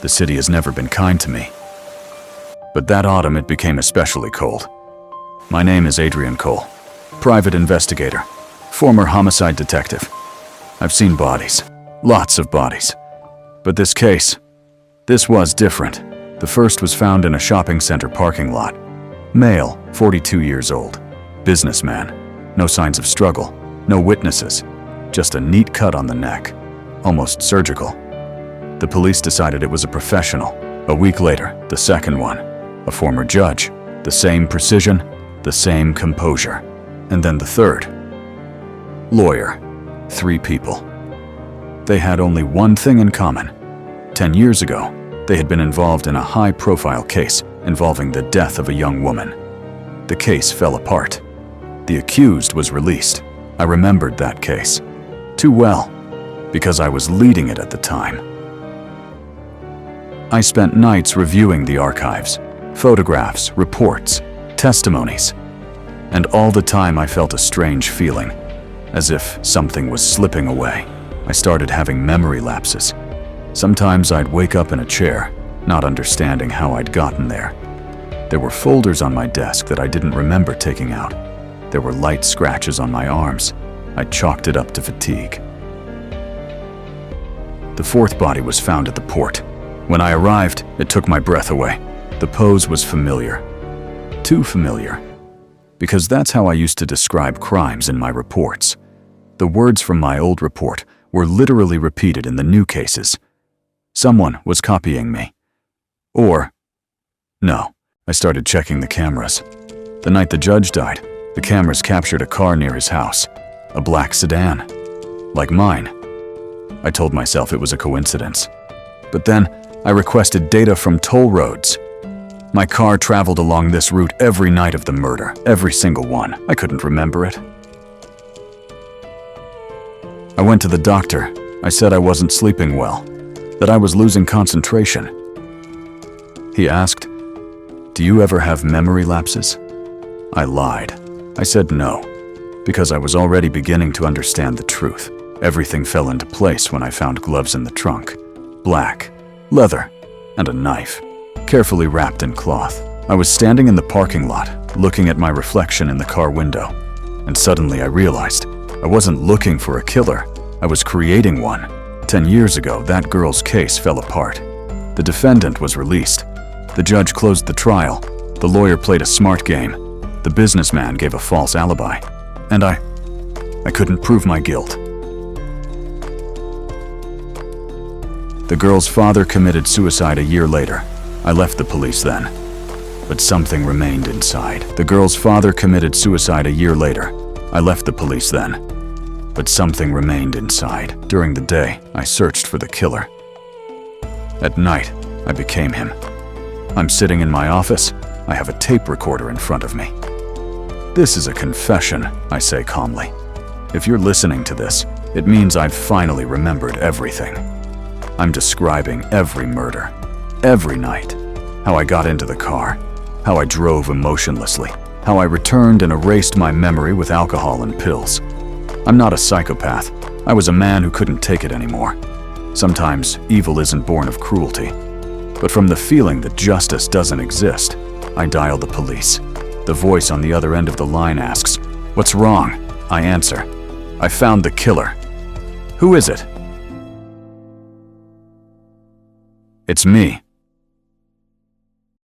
The city has never been kind to me. But that autumn it became especially cold. My name is Adrian Cole, private investigator, former homicide detective. I've seen bodies, lots of bodies. But this case, this was different. The first was found in a shopping center parking lot. Male, 42 years old, businessman. No signs of struggle, no witnesses, just a neat cut on the neck, almost surgical. The police decided it was a professional. A week later, the second one, a former judge, the same precision, the same composure. And then the third, lawyer, 3 people. They had only one thing in common. 10 years ago, they had been involved in a high-profile case involving the death of a young woman. The case fell apart. The accused was released. I remembered that case too well, because I was leading it at the time. I spent nights reviewing the archives, photographs, reports, testimonies, and all the time I felt a strange feeling, as if something was slipping away. I started having memory lapses. Sometimes I'd wake up in a chair, not understanding how I'd gotten there. There were folders on my desk that I didn't remember taking out. There were light scratches on my arms. I chalked it up to fatigue. The fourth body was found at the port. When I arrived, it took my breath away. The pose was familiar. Too familiar. Because that's how I used to describe crimes in my reports. The words from my old report were literally repeated in the new cases. Someone was copying me. Or, no, I started checking the cameras. The night the judge died, the cameras captured a car near his house, a black sedan, like mine. I told myself it was a coincidence. But then, I requested data from toll roads. My car traveled along this route every night of the murder, every single one. I couldn't remember it. I went to the doctor. I said I wasn't sleeping well, that I was losing concentration. He asked, "Do you ever have memory lapses?" I lied. I said no, because I was already beginning to understand the truth. Everything fell into place when I found gloves in the trunk. Black, leather, and a knife, carefully wrapped in cloth. I was standing in the parking lot, looking at my reflection in the car window, and suddenly I realized I wasn't looking for a killer. I was creating one. 10 years ago, that girl's case fell apart. The defendant was released. The judge closed the trial. The lawyer played a smart game. The businessman gave a false alibi. And I couldn't prove my guilt. The girl's father committed suicide a year later. I left the police then, but something remained inside. The girl's father committed suicide a year later. I left the police then, but something remained inside. During the day, I searched for the killer. At night, I became him. I'm sitting in my office. I have a tape recorder in front of me. This is a confession, I say calmly. If you're listening to this, it means I've finally remembered everything. I'm describing every murder, every night, how I got into the car, how I drove emotionlessly, how I returned and erased my memory with alcohol and pills. I'm not a psychopath. I was a man who couldn't take it anymore. Sometimes evil isn't born of cruelty, but from the feeling that justice doesn't exist, I dial the police. The voice on the other end of the line asks, "What's wrong?" I answer, "I found the killer." "Who is it?" "It's me."